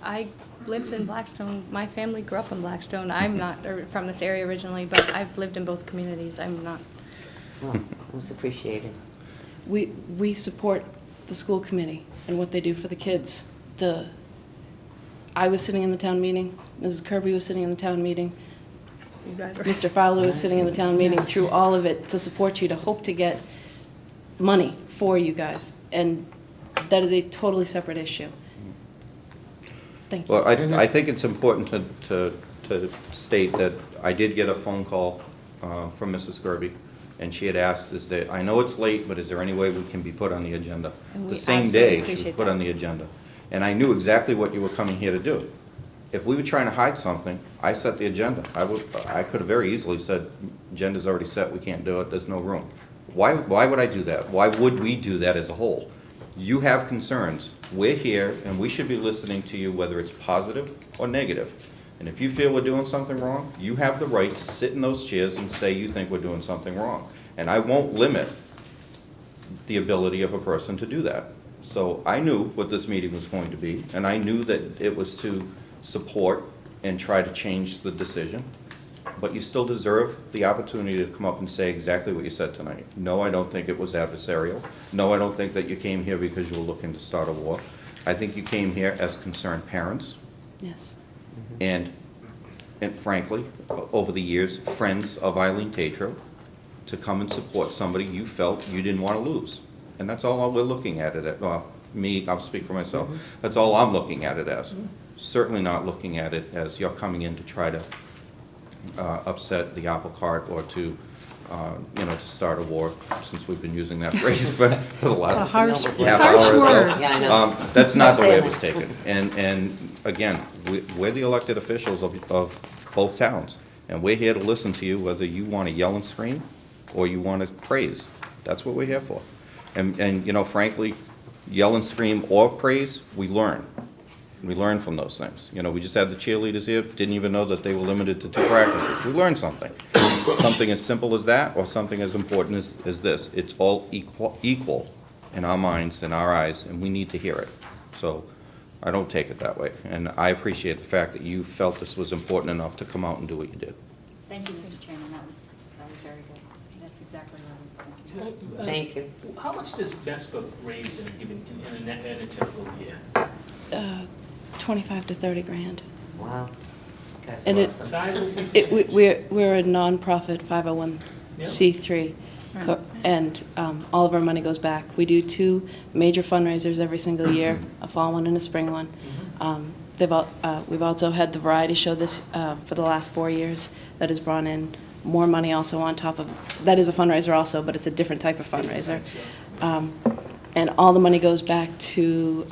I lived in Blackstone. My family grew up in Blackstone. I'm not from this area originally, but I've lived in both communities. I'm not. Well, it's appreciated. We support the school committee and what they do for the kids. I was sitting in the town meeting, Mrs. Kirby was sitting in the town meeting, Mr. Fowler was sitting in the town meeting, through all of it to support you, to hope to get money for you guys. And that is a totally separate issue. Thank you. Well, I think it's important to state that I did get a phone call from Mrs. Kirby, and she had asked, I know it's late, but is there any way we can be put on the agenda? The same day she was put on the agenda. And I knew exactly what you were coming here to do. If we were trying to hide something, I set the agenda. I could have very easily said, agenda's already set, we can't do it, there's no room. Why would I do that? Why would we do that as a whole? You have concerns. We're here, and we should be listening to you, whether it's positive or negative. And if you feel we're doing something wrong, you have the right to sit in those chairs and say you think we're doing something wrong. And I won't limit the ability of a person to do that. So I knew what this meeting was going to be, and I knew that it was to support and try to change the decision. But you still deserve the opportunity to come up and say exactly what you said tonight. No, I don't think it was adversarial. No, I don't think that you came here because you were looking to start a war. I think you came here as concerned parents. Yes. And frankly, over the years, friends of Eileen Tetreault, to come and support somebody you felt you didn't want to lose. And that's all we're looking at it as. Well, me, I'll speak for myself. That's all I'm looking at it as. Certainly not looking at it as you're coming in to try to upset the apple cart or to, to start a war, since we've been using that phrase for the last half hour or so. Yeah, I know. That's not the way it was taken. And again, we're the elected officials of both towns, and we're here to listen to you, whether you want to yell and scream or you want to praise. That's what we're here for. And frankly, yell and scream or praise, we learn. We learn from those things. We just had the cheerleaders here, didn't even know that they were limited to 2 practices. We learned something. Something as simple as that, or something as important as this. It's all equal in our minds, in our eyes, and we need to hear it. So I don't take it that way. And I appreciate the fact that you felt this was important enough to come out and do what you did. Thank you, Mr. Chairman. That was very good. That's exactly what I was thinking. Thank you. How much does MESPA raise in a typical year? 25 to 30 grand. Wow. That's And awesome. Sizable piece of We're a non-profit 501c3, and all of our money goes back. We do 2 major fundraisers every single year, a fall one and a spring one. We've also had the variety show this for the last 4 years that has brought in more money also on top of, that is a fundraiser also, but it's a different type of fundraiser. And all the money goes back to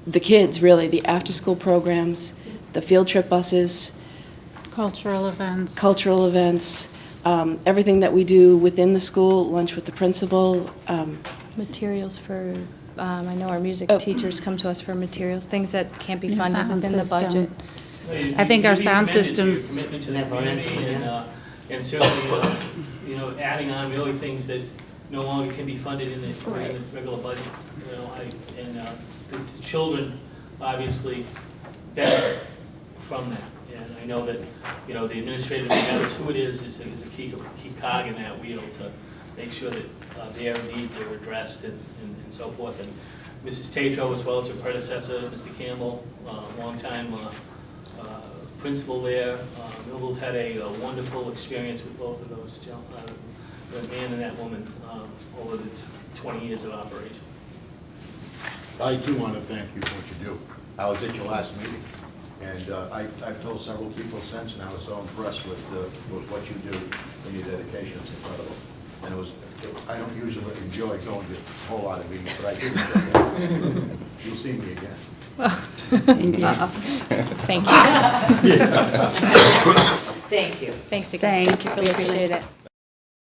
the kids, really, the after-school programs, the field trip buses, cultural events, everything that we do within the school, lunch with the principal. Materials for, I know our music teachers come to us for materials, things that can't be Your funded sound within the system. budget. I think our You sound commended systems- your commitment to the community and certainly, adding on really things that no longer can be funded in the regular budget. The children obviously benefit from that. And I know that, the administrative, regardless who it is a key cog in that wheel to make sure that their needs are addressed and so forth. And Mrs. Tetreault, as well as her predecessor, Mr. Campbell, longtime principal there. Millville's had a wonderful experience with both of those, the man and that woman, over the 20 years of operation. I too want to thank you for what you do. I was at your last meeting, and I've told several people since, and I was so impressed with what you do and your dedication. It's incredible. And I don't usually enjoy going to a whole lot of meetings, but I do. You'll see me again. Thank you. Thank you. Thanks again. Thank you. Really appreciate it.